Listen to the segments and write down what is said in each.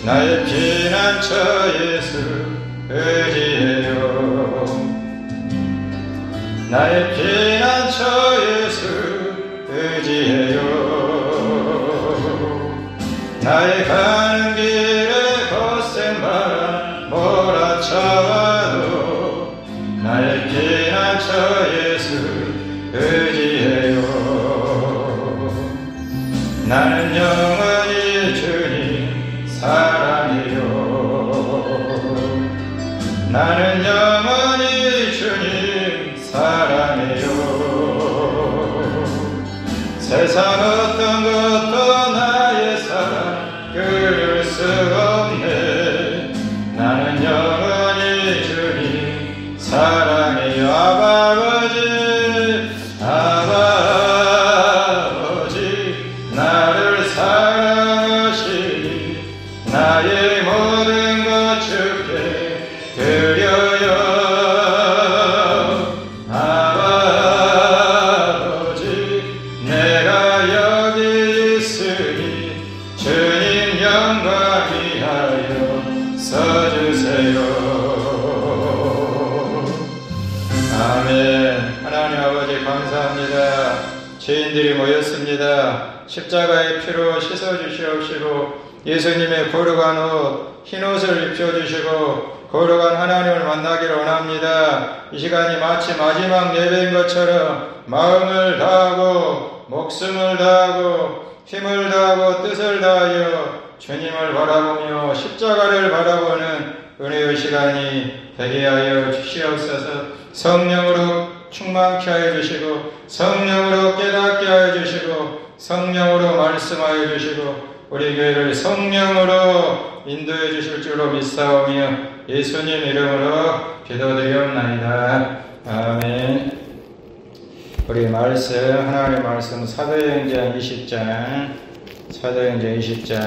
나의 피난처 예수 의지해요. 나의 피난처 예수 의지해요. 나의 가는 길에 거센 바람 몰아쳐와도 나의 피난처 예수 의지해요. 나는 영원히 주님 사랑해요. 나는 영원히 주님 사랑해요. 세상 어떤 것도 나의 사랑 끊을 수 없네. 나는 영원히 주님 사랑해요. 아버지 아버지 나를 사랑하시니 나의 모든 것 주께 드려요. 아버지 내가 여기 있으니 주님 영광이 하여 써주세요. 아멘. 하나님 아버지 감사합니다. 죄인들이 모였습니다. 십자가의 피로 씻어주시옵시고 예수님의 거룩한 옷 흰옷을 입혀주시고 거룩한 하나님을 만나기를 원합니다. 이 시간이 마치 마지막 예배인 것처럼 마음을 다하고 목숨을 다하고 힘을 다하고 뜻을 다하여 주님을 바라보며 십자가를 바라보는 은혜의 시간이 되게 하여 주시옵소서. 성령으로 충만케 하여 주시고 성령으로 깨닫게 하여 주시고 성령으로 말씀하여 주시고 우리 교회를 성령으로 인도해 주실 줄로 믿사오며 예수님 이름으로 기도드리옵나이다. 아멘. 우리 말씀 하나님의 말씀 사도행전 20장 24절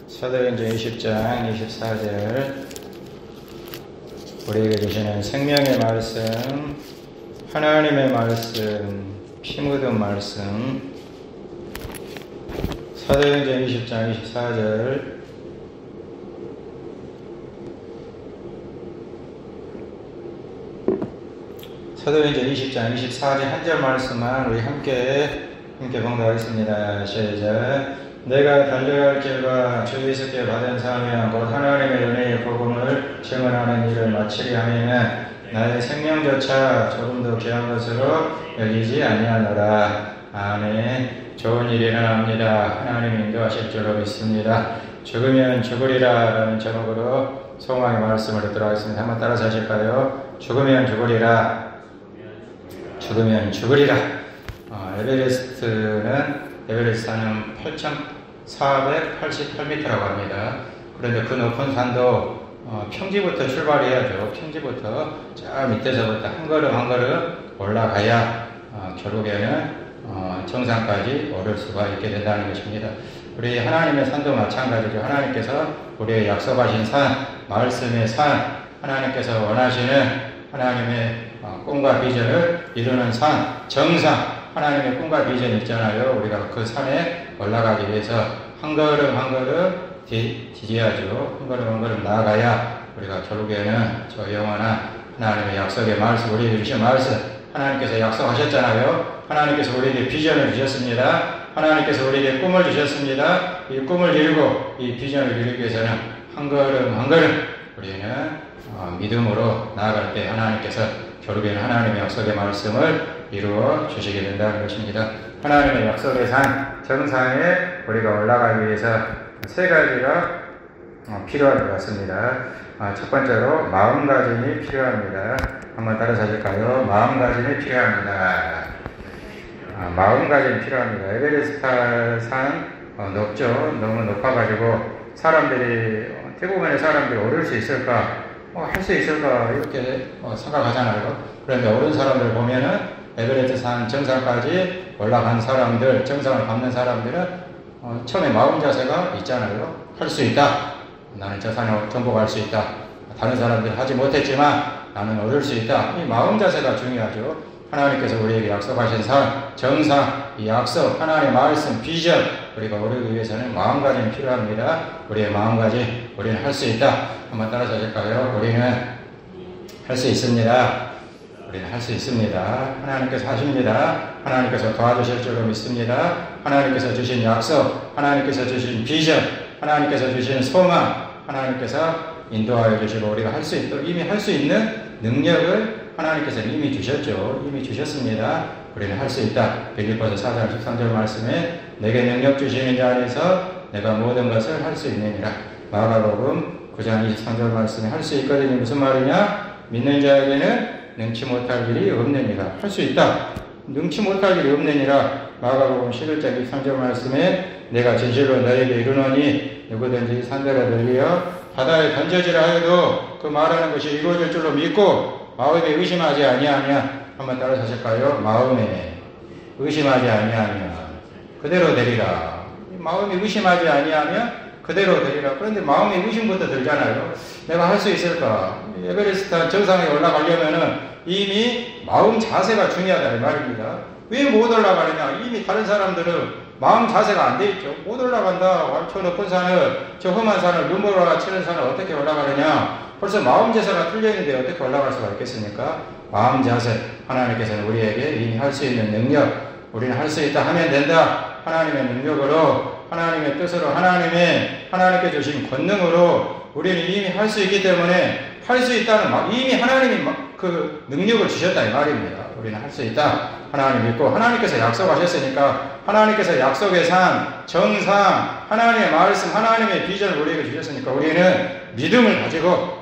사도행전 20장 24절 우리에게 주시는 생명의 말씀 하나님의 말씀 피 묻은 말씀 사도행전 20장 24절 사도행전 20장 24절 한 절 말씀만 우리 함께 봉독하겠습니다. 시작. 내가 달려갈 길과 주 예수께 받은 사명 곧 하나님의 은혜의 복음을 증언하는 일을 마치리 하면은 나의 생명조차 조금도 귀한 것으로 여기지 아니하노라. 아멘. 좋은 일이 일어납니다. 하나님 인도하실 줄로 믿습니다. 죽으면 죽으리라 라는 제목으로 소망의 말씀을 듣도록 하겠습니다. 한번 따라서 하실까요? 죽으면 죽으리라. 죽으면 죽으리라. 에베레스트 산은 8,488m라고 합니다. 그런데 그 높은 산도 평지부터 출발해야죠. 평지부터 저 밑에서부터 한 걸음 한 걸음 올라가야 결국에는 정상까지 오를 수가 있게 된다는 것입니다. 우리 하나님의 산도 마찬가지죠. 하나님께서 우리의 약속하신 산, 말씀의 산, 하나님께서 원하시는 하나님의 꿈과 비전을 이루는 산, 정상, 하나님의 꿈과 비전이 있잖아요. 우리가 그 산에 올라가기 위해서 한 걸음 한 걸음 디뎌야죠. 한 걸음 한 걸음 나아가야 우리가 결국에는 저 영원한 하나님의 약속의 말씀, 우리에게 주신 말씀, 하나님께서 약속하셨잖아요. 하나님께서 우리에게 비전을 주셨습니다. 하나님께서 우리에게 꿈을 주셨습니다. 이 꿈을 이루고 이 비전을 이루기 위해서는 한 걸음 한 걸음 우리는 믿음으로 나아갈 때 하나님께서 결국에는 하나님의 약속의 말씀을 이루어 주시게 된다는 것입니다. 하나님의 약속의 산, 정상에 우리가 올라가기 위해서 세 가지가 필요할 것 같습니다. 첫 번째로 마음가짐이 필요합니다. 한번 따라서 하실까요? 마음가짐이 필요합니다. 마음가짐이 필요합니다. 에베레스트 산 높죠. 너무 높아가지고 사람들이 대부분의 사람들이 오를 수 있을까? 할 수 있을까? 이렇게 생각하잖아요. 그런데 오른 사람들 보면은 에베레스트 산 정상까지 올라간 사람들, 정상을 밟는 사람들은 처음에 마음 자세가 있잖아요. 할 수 있다. 나는 저 산을 정복할 수 있다. 다른 사람들 하지 못했지만 나는 얻을 수 있다. 이 마음 자세가 중요하죠. 하나님께서 우리에게 약속하신 산, 정상, 이 약속, 하나님의 말씀, 비전, 우리가 오르기 위해서는 마음가짐이 필요합니다. 우리의 마음가짐, 우리는 할 수 있다. 한번 따라서 하실까요? 우리는 할 수 있습니다. 우리는 할 수 있습니다. 하나님께서 하십니다. 하나님께서 도와주실 줄로 믿습니다. 하나님께서 주신 약속, 하나님께서 주신 비전, 하나님께서 주신 소망, 하나님께서 인도하여 주시고 우리가 할 수 있도록 이미 할 수 있는 능력을 하나님께서 이미 주셨죠. 이미 주셨습니다. 우리는 할 수 있다. 빌립보서 4장 13절 말씀에 내게 능력 주시는 자 안에서 내가 모든 것을 할 수 있느니라. 마가복음 9장 23절 말씀에 할 수 있거든요. 무슨 말이냐? 믿는 자에게는 능치 못할 일이 없느니라. 할 수 있다. 능치 못할 일이 없느니라. 마가복음 11장 23절 말씀에 내가 진실로 너에게 이르노니 누구든지 산들에 들리어 바다에 던져지라 하여도 그 말하는 것이 이루어질 줄로 믿고 마음에 의심하지 아니하면 한번 따라서 하실까요? 마음에 의심하지 아니하면 그대로 되리라. 마음에 의심하지 아니하면 그대로 되리라. 그런데 마음에 의심부터 들잖아요. 내가 할 수 있을까? 에베레스트 정상에 올라가려면은 이미 마음 자세가 중요하다 이 말입니다. 왜 못 올라가느냐? 이미 다른 사람들은 마음 자세가 안 돼 있죠. 못 올라간다. 저 높은 산을, 저 험한 산을, 눈보라 치는 산을 어떻게 올라가느냐? 벌써 마음 자세가 틀려있는데 어떻게 올라갈 수가 있겠습니까? 마음 자세. 하나님께서는 우리에게 이미 할 수 있는 능력, 우리는 할 수 있다 하면 된다. 하나님의 능력으로, 하나님의 뜻으로, 하나님께 주신 권능으로 우리는 이미 할 수 있기 때문에 할 수 있다는, 이미 하나님이 그 능력을 주셨다 이 말입니다. 우리는 할 수 있다. 하나님 믿고 하나님께서 약속하셨으니까 하나님께서 약속의 산, 정상, 하나님의 말씀, 하나님의 비전을 우리에게 주셨으니까 우리는 믿음을 가지고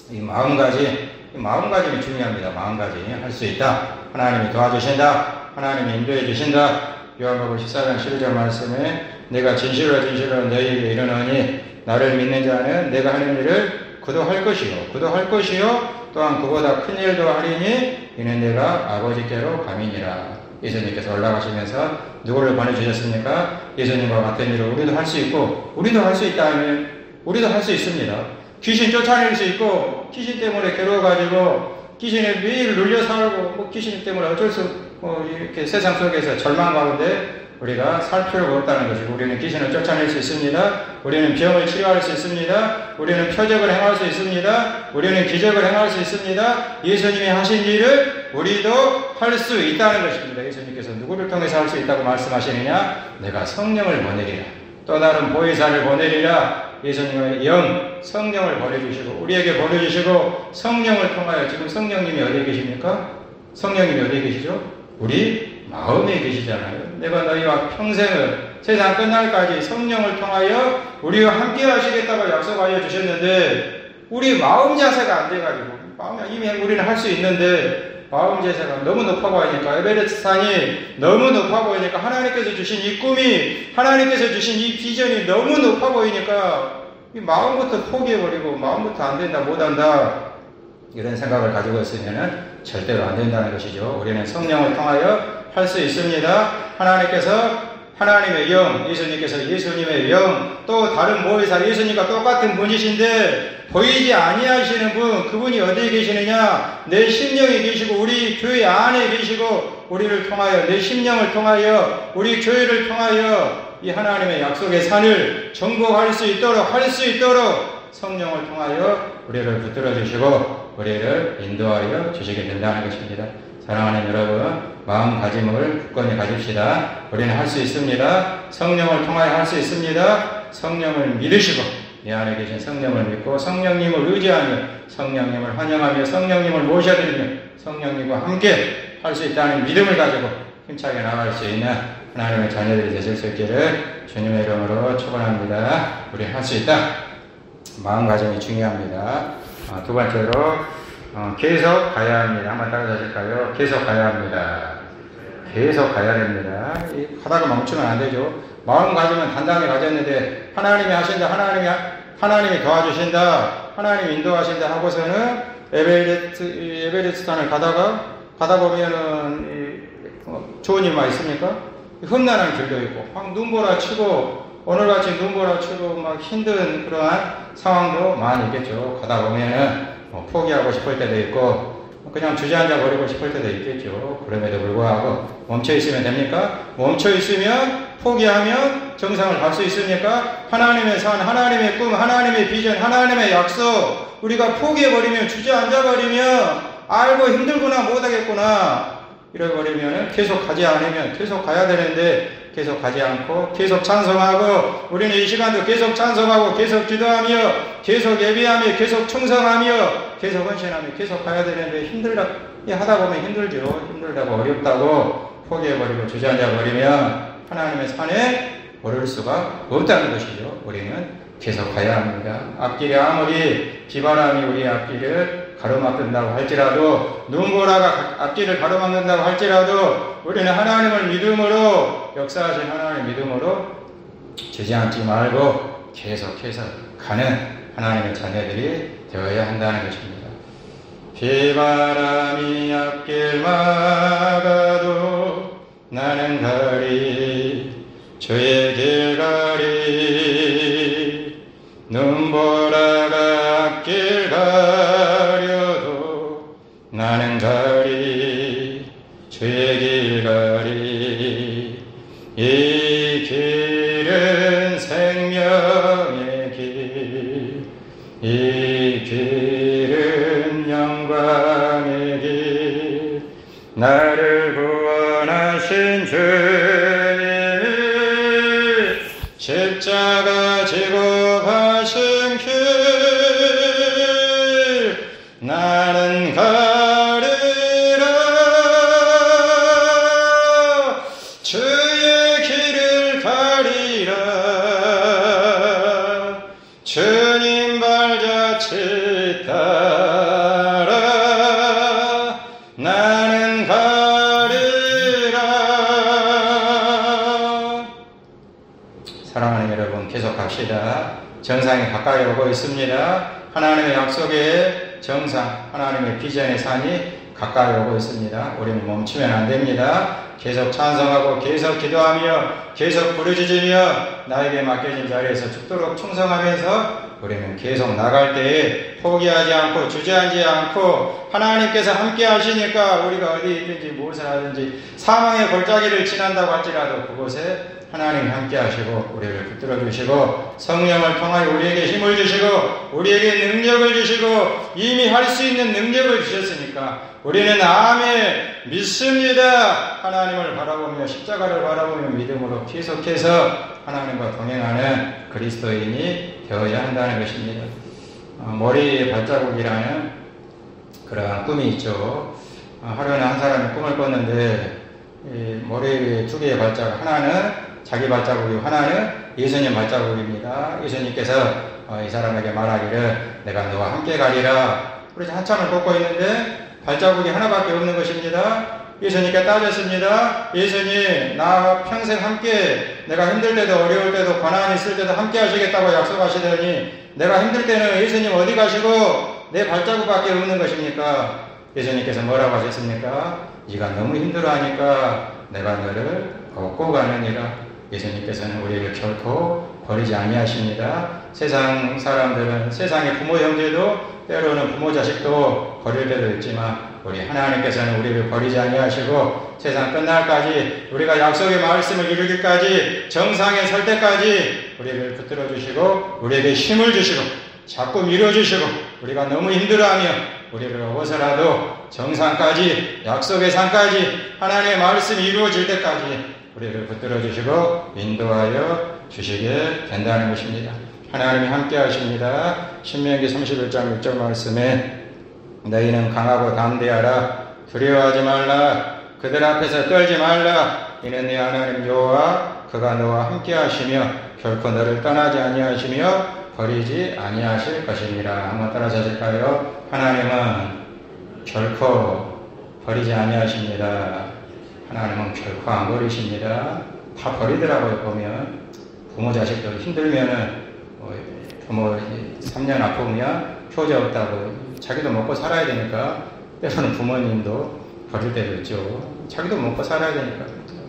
이 마음가짐이 중요합니다. 마음가짐 할 수 있다. 하나님이 도와주신다. 하나님이 인도해 주신다. 요한복음 14장 12절 말씀에 내가 진실로 너희에게 이르노니 나를 믿는 자는 내가 하는 일을 그도 할 것이요 또한 그보다 큰 일도 하리니 이는 내가 아버지께로 감이니라. 예수님께서 올라가시면서 누구를 보내주셨습니까? 예수님과 같은 일을 우리도 할 수 있고 우리도 할 수 있다 하면 우리도 할 수 있습니다. 귀신 쫓아낼 수 있고 귀신 때문에 괴로워가지고 귀신에 매일 눌려 살고 귀신 때문에 어쩔 수 이렇게 세상 속에서 절망 가운데 우리가 살 필요가 없다는 것이고 우리는 귀신을 쫓아낼 수 있습니다. 우리는 병을 치료할 수 있습니다. 우리는 표적을 행할 수 있습니다. 우리는 기적을 행할 수 있습니다. 예수님이 하신 일을 우리도 할 수 있다는 것입니다. 예수님께서 누구를 통해서 할 수 있다고 말씀하시느냐? 내가 성령을 보내리라. 또 다른 보혜사를 보내리라. 예수님의 영, 성령을 보내주시고 우리에게 보내주시고 성령을 통하여 지금 성령님이 어디에 계십니까? 성령님이 어디에 계시죠? 우리 마음에 계시잖아요. 내가 너희와 평생을 세상 끝날까지 성령을 통하여 우리와 함께 하시겠다고 약속하여 주셨는데 우리 마음 자세가 안 돼가지고 이미 우리는 할 수 있는데 마음 자세가 너무 높아 보이니까 에베레스트 산이 너무 높아 보이니까 하나님께서 주신 이 꿈이 하나님께서 주신 이 비전이 너무 높아 보이니까 이 마음부터 포기해버리고 마음부터 안 된다 못한다 이런 생각을 가지고 있으면 절대로 안 된다는 것이죠. 우리는 성령을 통하여 할 수 있습니다. 하나님께서 하나님의 영, 예수님께서 예수님의 영, 또 다른 모의사 예수님과 똑같은 분이신데 보이지 아니하시는 분, 그분이 어디에 계시느냐? 내 심령에 계시고 우리 교회 안에 계시고 우리를 통하여 내 심령을 통하여 우리 교회를 통하여 이 하나님의 약속의 산을 정복할 수 있도록 성령을 통하여 우리를 붙들어 주시고 우리를 인도하여 주시게 된다는 것입니다. 사랑하는 여러분, 마음가짐을 굳건히 가집시다. 우리는 할 수 있습니다. 성령을 통하여 할 수 있습니다. 성령을 믿으시고 내 안에 계신 성령을 믿고 성령님을 의지하며 성령님을 환영하며 성령님을 모셔드리며 성령님과 함께 할 수 있다는 믿음을 가지고 힘차게 나아갈 수 있는 하나님의 자녀들이 되실 수 있기를 주님의 이름으로 축원합니다. 우리 할 수 있다. 마음가짐이 중요합니다. 두 번째로 계속 가야 합니다. 한번 따라서 하실까요? 계속 가야 합니다. 계속 가야 됩니다. 하다가 멈추면 안 되죠. 마음가짐은 단단히 가졌는데 하나님이 하신다, 하나님이 도와주신다, 하나님이 인도하신다 하고서는 에베레스트 산을 가다 보면은 좋은 일만 있습니까? 험난한 길도 있고 막 눈보라 치고 오늘같이 눈보라 치고 막 힘든 그러한 상황도 많이 있겠죠. 가다 보면은 포기하고 싶을 때도 있고 그냥 주저앉아 버리고 싶을 때도 있겠죠. 그럼에도 불구하고 멈춰 있으면 됩니까? 멈춰 있으면, 포기하면 정상을 갈 수 있습니까? 하나님의 산, 하나님의 꿈, 하나님의 비전, 하나님의 약속, 우리가 포기해버리면, 주저앉아 버리면, 아이고 힘들구나, 못하겠구나 이래버리면 계속 가지 않으면, 계속 가야 되는데 계속 가지 않고 계속 찬송하고, 우리는 이 시간도 계속 찬송하고 계속 기도하며 계속 예배하며 계속 충성하며 계속 헌신하며 계속 가야 되는데, 힘들다 하다 보면 힘들죠. 힘들다고 어렵다고 포기해버리고 주저앉아 버리면 하나님의 산에 오를 수가 없다는 것이죠. 우리는 계속 가야 합니다. 앞길이 아무리 비바람이 우리 앞길을 가로막는다고 할지라도, 눈보라가 앞길을 가로막는다고 할지라도, 우리는 하나님을 믿음으로, 역사하신 하나님을 믿음으로 주저앉지 말고 계속해서 가는 하나님의 자녀들이 되어야 한다는 것입니다. 비바람이 앞길 막아도 나는 가리, 주의 길 가리, 눈보라가 앞길 가려도 나는 가리, 주의 길 가리. 이 길은 생명의 길, 이 길은 영광의 길, 나를 구원하신 주님이 십자가 지고 가신 길, 나는 가리라. 주의 길을 가리라. 주님 발자취 따라 나는 가리라. 사랑하는 여러분, 계속 갑시다. 정상이 가까이 오고 있습니다. 하나님의 약속의 정상, 하나님의 비전의 산이 가까이 오고 있습니다. 우리는 멈추면 안 됩니다. 계속 찬송하고 계속 기도하며 계속 부르짖으며 나에게 맡겨진 자리에서 죽도록 충성하면서 우리는 계속 나갈 때에 포기하지 않고 주저앉지 않고, 하나님께서 함께 하시니까 우리가 어디 있든지 무엇을 하든지 사망의 골짜기를 지난다고 할지라도 그곳에 하나님이 함께 하시고 우리를 붙들어 주시고, 성령을 통하여 우리에게 힘을 주시고 우리에게 능력을 주시고 이미 할 수 있는 능력을 주셨으니까 우리는 아멘 믿습니다. 하나님을 바라보며 십자가를 바라보며 믿음으로 계속해서 하나님과 동행하는 그리스도인이 되어야 한다는 것입니다. 머리에 발자국이라는 그러한 꿈이 있죠. 하루는 한 사람이 꿈을 꿨는데 머리에 두 개의 발자국, 하나는 자기 발자국이고 하나는 예수님 발자국입니다. 예수님께서 이 사람에게 말하기를 내가 너와 함께 가리라. 그래서 한참을 걷고 있는데 발자국이 하나밖에 없는 것입니다. 예수님께 따졌습니다. 예수님, 나와 평생 함께, 내가 힘들 때도 어려울 때도 고난이 있을 때도 함께 하시겠다고 약속하시더니 내가 힘들 때는 예수님 어디 가시고 내 발자국밖에 없는 것입니까? 예수님께서 뭐라고 하셨습니까? 네가 너무 힘들어하니까 내가 너를 업고 가느니라. 예수님께서는 우리를 결코 버리지 아니하십니다. 세상 사람들은, 세상의 부모 형제도 때로는 부모 자식도 버릴 때도 있지만 우리 하나님께서는 우리를 버리지 아니하시고 세상 끝날까지, 우리가 약속의 말씀을 이루기까지, 정상에 설 때까지 우리를 붙들어 주시고 우리에게 힘을 주시고 자꾸 밀어주시고, 우리가 너무 힘들어하며 우리를 어서라도 정상까지, 약속의 산까지, 하나님의 말씀이 이루어질 때까지 우리를 붙들어 주시고 인도하여 주시게 된다는 것입니다. 하나님이 함께 하십니다. 신명기 31장 6절 말씀에 너희는 강하고 담대하라. 두려워하지 말라. 그들 앞에서 떨지 말라. 이는 네 하나님 여호와 그가 너와 함께 하시며 결코 너를 떠나지 아니하시며 버리지 아니하실 것이니라. 한번 따라서 하실까요? 하나님은 결코 버리지 아니하십니다. 하나님은 결코 안 버리십니다. 다 버리더라고요. 보면 부모 자식들 힘들면은 부모 3년 아프면 효자 없다고, 자기도 먹고 살아야 되니까 때로는 부모님도 버릴 때도 있죠. 자기도 먹고 살아야 되니까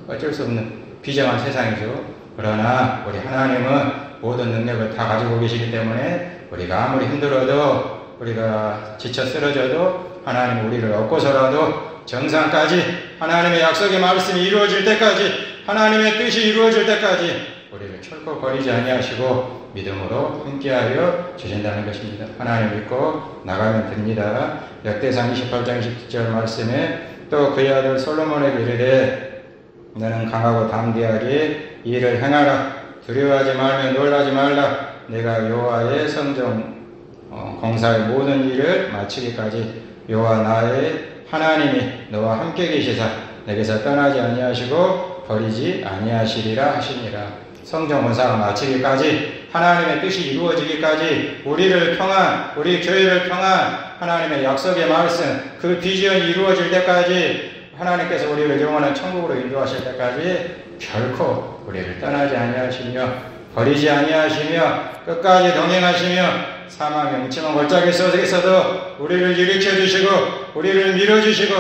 어쩔 수 없는 비정한 세상이죠. 그러나 우리 하나님은 모든 능력을 다 가지고 계시기 때문에 우리가 아무리 힘들어도, 우리가 지쳐 쓰러져도 하나님 우리를 얻고서라도 정상까지 하나님의 약속의 말씀이 이루어질 때까지 하나님의 뜻이 이루어질 때까지 우리를 철코 버리지 아니하시고 믿음으로 함께하여 주신다는 것입니다. 하나님 믿고 나가면 됩니다. 역대상 28장 20절 말씀에 또 그의 아들 솔로몬에게 이르되 너는 강하고 담대하게 이 일을 행하라. 두려워하지 말며 놀라지 말라. 내가 여호와의 성전 공사의 모든 일을 마치기까지 여호와 나의 하나님이 너와 함께 계시사 내게서 떠나지 아니하시고 버리지 아니하시리라 하시니라. 성전 공사가 마치기까지 하나님의 뜻이 이루어지기까지 우리를 통한 우리 교회를 통한 하나님의 약속의 말씀 그 비전이 이루어질 때까지 하나님께서 우리를 영원한 천국으로 인도하실 때까지 결코 우리를 떠나지 아니하시며 버리지 아니하시며 끝까지 동행하시며 사망의 음침한 골짜기 속에서도 우리를 일으켜주시고 우리를 밀어주시고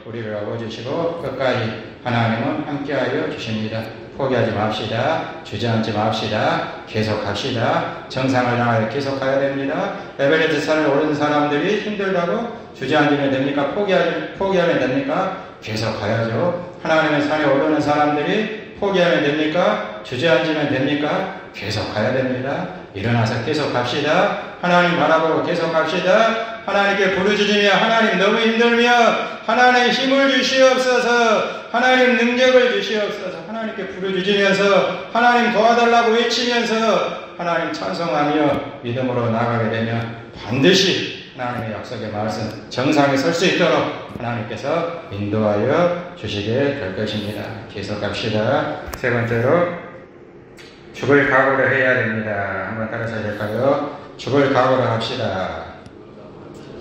우리를 업어주시고 끝까지 하나님은 함께하여 주십니다. 포기하지 맙시다. 주저앉지 맙시다. 계속합시다. 정상을 향하여 계속가야 됩니다. 에베레스트 산을 오른 사람들이 힘들다고 주저앉으면 됩니까? 포기하면 됩니까? 계속 가야죠. 하나님의 산에 오르는 사람들이 포기하면 됩니까? 주저앉으면 됩니까? 계속 가야 됩니다. 일어나서 계속 갑시다. 하나님 바라보고 계속 갑시다. 하나님께 부르짖으며 하나님 너무 힘들며 하나님 힘을 주시옵소서. 하나님 능력을 주시옵소서. 하나님께 부르짖으면서 하나님 도와달라고 외치면서 하나님 찬송하며 믿음으로 나가게 되면 반드시 하나님의 약속의 말씀 정상에 설 수 있도록 하나님께서 인도하여 주시게 될 것입니다. 계속 갑시다. 세 번째로 죽을 각오를 해야 됩니다. 한번 따라서 해볼까요? 죽을 각오를 합시다.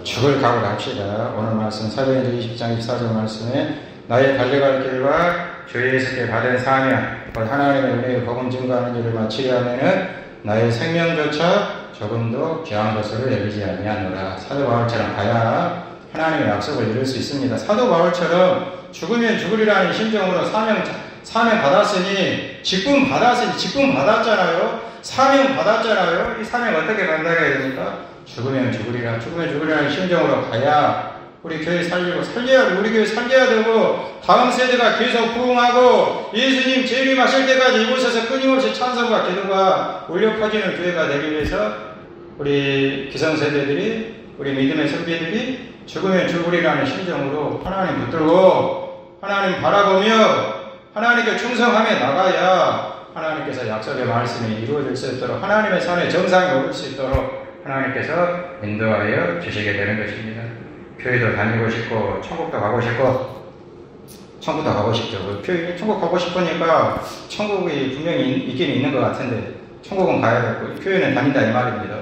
죽을 각오를 합시다. 오늘 말씀 사도행전 20장 24절 말씀에 나의 달려갈 길과 주 예수께 받은 사명 곧 하나님의 은혜의 복음 증거하는 일을 마치려 하면은 나의 생명조차 조금도 귀한 것으로 여기지 아니하노라. 사도 바울처럼 가야 하나님의 약속을 이룰 수 있습니다. 사도 바울처럼 죽으면 죽으리라는 심정으로 사명 받았으니 직분 받았잖아요. 사명 받았잖아요. 이 사명 어떻게 감당해야 됩니까? 죽으면 죽으리라는 심정으로 가야 우리 교회 우리 교회 살려야 되고 다음 세대가 계속 부흥하고 예수님 재림하실 때까지 이곳에서 끊임없이 찬송과 기도가 울려 퍼지는 교회가 되기 위해서 우리 기성세대들이 우리 믿음의 선비들이 죽으면 죽으리라는 심정으로 하나님 붙들고 하나님 바라보며 하나님께 충성하며 나가야 하나님께서 약속의 말씀이 이루어질 수 있도록 하나님의 산에 정상에 오를 수 있도록 하나님께서 인도하여 주시게 되는 것입니다. 교회도 다니고 싶고 천국도 가고 싶고 천국도 가고 싶죠. 천국 가고 싶으니까 천국이 분명히 있긴 있는 것 같은데 천국은 가야 되고 교회는 다닌다 이 말입니다.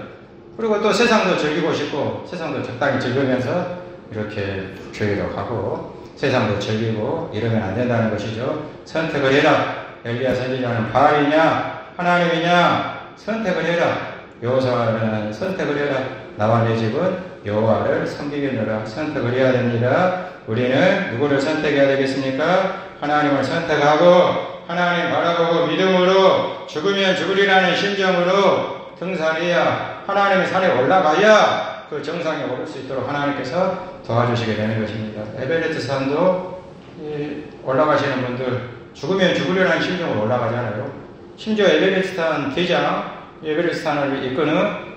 그리고 또 세상도 즐기고 싶고 세상도 적당히 즐기면서 이렇게 교회도 가고 세상도 즐기고 이러면 안 된다는 것이죠. 선택을 해라. 엘리야 선지자는 바알이냐 하나님이냐 선택을 해라. 여호수아는 선택을 해라. 나와 내 집은 여호와를 섬기겠노라. 선택을 해야 됩니다. 우리는 누구를 선택해야 되겠습니까? 하나님을 선택하고 하나님 바라보고 믿음으로 죽으면 죽으리라는 심정으로 등산해야 하나님의 산에 올라가야 그 정상에 오를 수 있도록 하나님께서 도와주시게 되는 것입니다. 에베레스트 산도 올라가시는 분들 죽으면 죽으리라는 심정으로 올라가잖아요. 심지어 에베레스트 산 대장 에베레스트 산을 이끄는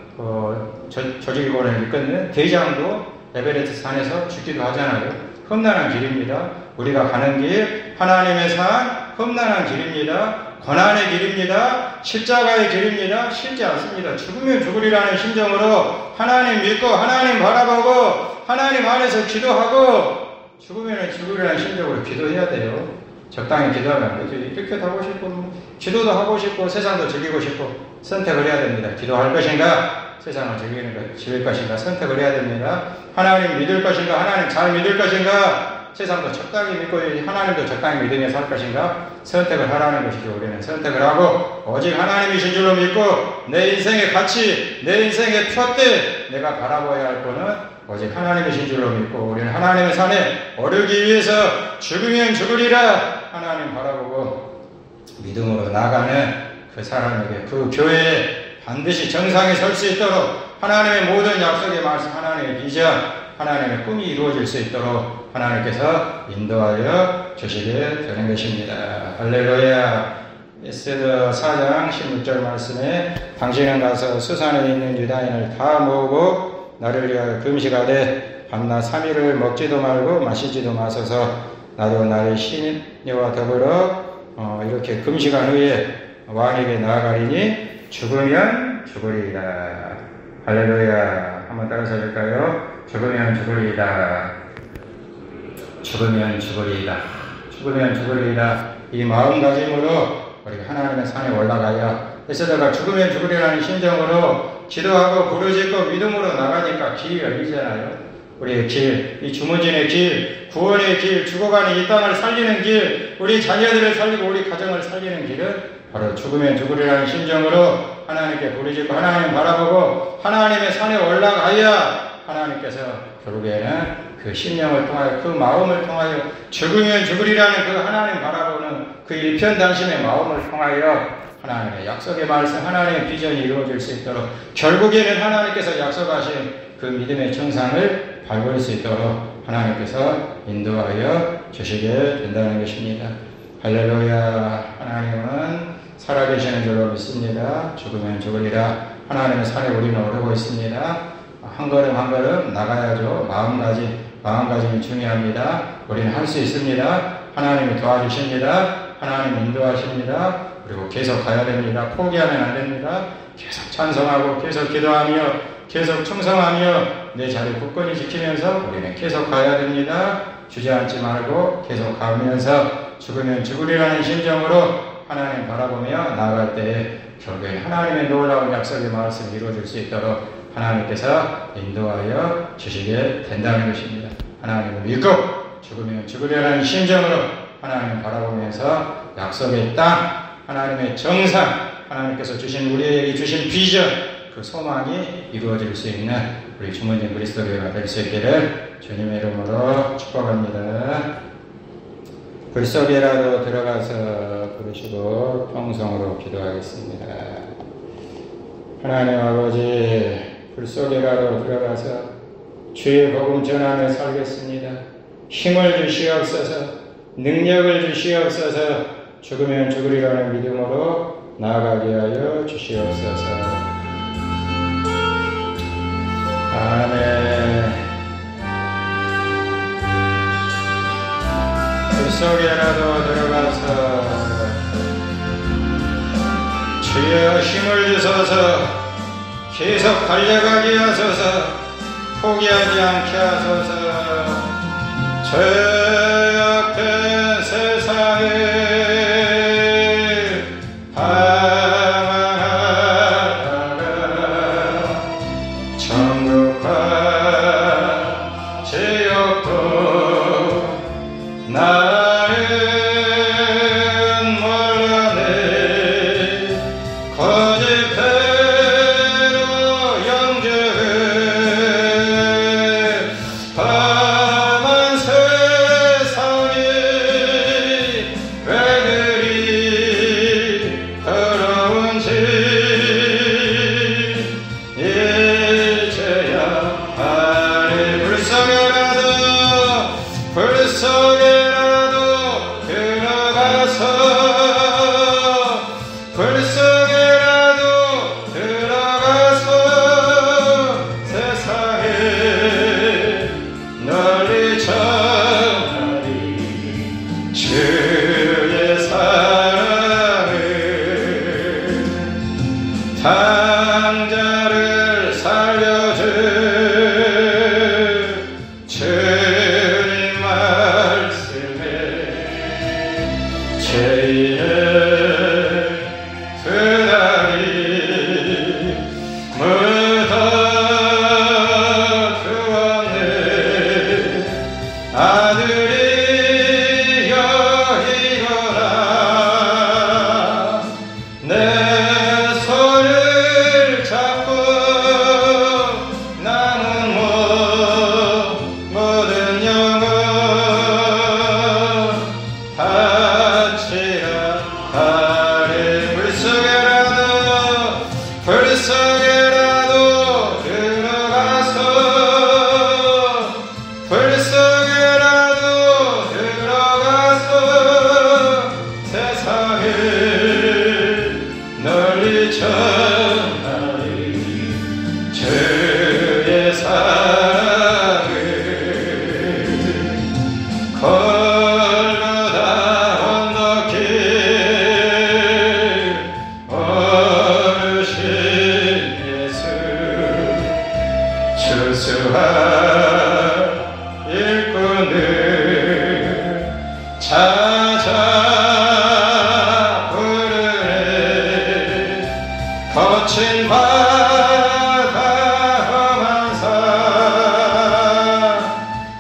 조직원을 이끄는 대장도 에베레스트 산에서 죽기도 하잖아요. 험난한 길입니다. 우리가 가는 길 하나님의 산 험난한 길입니다. 고난의 길입니다. 십자가의 길입니다. 쉽지 않습니다. 죽으면 죽으리라는 심정으로 하나님 믿고 하나님 바라보고 하나님 안에서 기도하고 죽으면 죽으리라는 심정으로 기도해야 돼요. 적당히 기도하면 안 되죠. 이렇게 하고 싶고 기도도 하고 싶고 세상도 즐기고 싶고 선택을 해야 됩니다. 기도할 것인가 세상을 즐길 것인가 선택을 해야 됩니다. 하나님 믿을 것인가 하나님 잘 믿을 것인가 세상도 적당히 믿고 하나님도 적당히 믿으며 살 것인가 선택을 하라는 것이죠. 우리는 선택을 하고 오직 하나님이신 줄로 믿고 내 인생의 가치 내 인생의 표대 내가 바라봐야 할 분은 오직 하나님이신 줄로 믿고 우리는 하나님의 산에 오르기 위해서 죽으면 죽으리라 하나님 바라보고 믿음으로 나가는 그 사람에게 그 교회에 반드시 정상에 설 수 있도록 하나님의 모든 약속의 말씀 하나님의 비전 하나님의 꿈이 이루어질 수 있도록 하나님께서 인도하여 주시게 되는 것입니다. 할렐루야. 에스더 4장 16절 말씀에 당신은 가서 수산에 있는 유다인을 다 모으고 나를 위하여 금식하되 밤낮 3일을 먹지도 말고 마시지도 마소서. 나도 나의 신녀와 더불어 이렇게 금식한 후에 왕에게 나아가리니 죽으면 죽으리이다. 할렐루야. 한번 따라서 해볼까요? 죽으면 죽으리이다. 죽으면 죽으리이다. 죽으면 죽으리이다. 이 마음가짐으로 우리가 하나님의 산에 올라가야 에스더가 죽으면 죽으리라는 심정으로 기도하고 부르짖고 믿음으로 나가니까 길이 열리잖아요. 우리의 길, 이 주문진의 길, 구원의 길, 죽어가는 이 땅을 살리는 길, 우리 자녀들을 살리고 우리 가정을 살리는 길은 바로 죽으면 죽으리라는 심정으로 하나님께 부르짖고 하나님 바라보고 하나님의 산에 올라가야 하나님께서 결국에는 그 심령을 통하여 그 마음을 통하여 죽으면 죽으리라는 그 하나님 바라보는 그 일편단심의 마음을 통하여 하나님의 약속의 말씀, 하나님의 비전이 이루어질 수 있도록 결국에는 하나님께서 약속하신 그 믿음의 정상을 밟을 수 있도록 하나님께서 인도하여 주시게 된다는 것입니다. 할렐루야. 하나님은 살아계시는 줄로 믿습니다. 죽으면 죽으리라. 하나님의 산에 우리는 오르고 있습니다. 한 걸음 한 걸음 나가야죠. 마음가짐이 중요합니다. 우리는 할 수 있습니다. 하나님이 도와주십니다. 하나님 인도하십니다. 그리고 계속 가야 됩니다. 포기하면 안 됩니다. 계속 찬송하고 계속 기도하며 계속 충성하며 내 자리 굳건히 지키면서 우리는 계속 가야 됩니다. 주저앉지 말고 계속 가면서 죽으면 죽으리라는 심정으로 하나님 바라보며 나아갈 때에 결국에 하나님의 놀라운 약속의 말씀이 이루어질 수 있도록 하나님께서 인도하여 주시게 된다는 것입니다. 하나님을 믿고 죽으면 죽으리라는 심정으로 하나님 바라보면서 약속의 땅, 하나님의 정상, 하나님께서 주신 우리에게 주신 비전, 그 소망이 이루어질 수 있는 우리 주문진 그리스도교회가 될 수 있기를 주님의 이름으로 축복합니다. 불 속에라도 들어가서 부르시고 평성으로 기도하겠습니다. 하나님 아버지, 불 속에라도 들어가서 주의 복음 전하며 살겠습니다. 힘을 주시옵소서, 능력을 주시옵소서, 죽으면 죽으리라는 믿음으로 나아가게 하여 주시옵소서. 아멘. 불 속에라도 들어가서 주여 힘을 주소서, 계속 달려가게 하소서, 포기하지 않게 하소서. 죄악된 세상에 저수한 일꾼을 찾아 부르네. 거친 바다 험한 산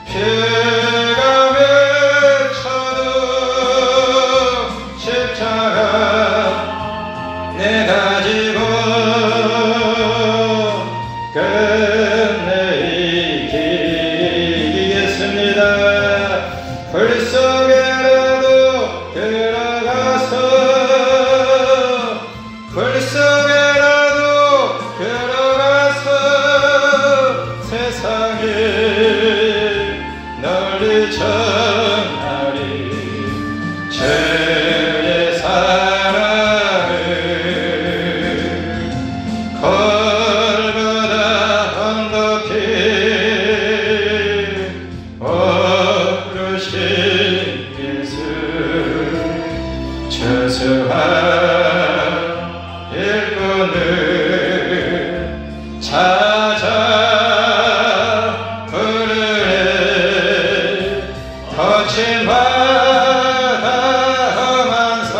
비가 맺혀도 십자가 내가 지고 끝내 이기겠습니다. 불 속에라도 들어가서 불 속에라도 들어가서 세상에 널리 전하리 주의 사랑을. 걸보다 언덕길 오르신 예수 저수한 일꾼을 찾아 부르네. 거친 바다 험한 산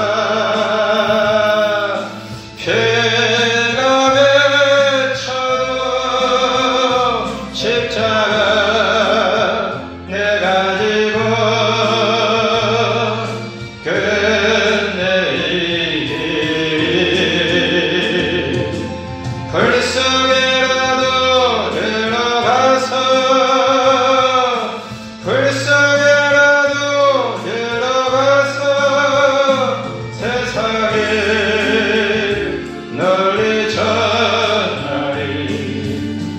비가 맺혀도 십자가 내가 지고 끝내 이기리. 불 속에라도 들어가서 불 속에라도 들어가서 세상에 널리 전하리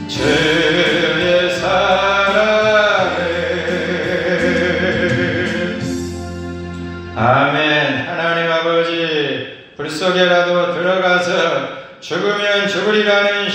주의 사랑을. 아멘. 하나님 아버지, 불 속에라도 들어가서 죽으면 죽으리라는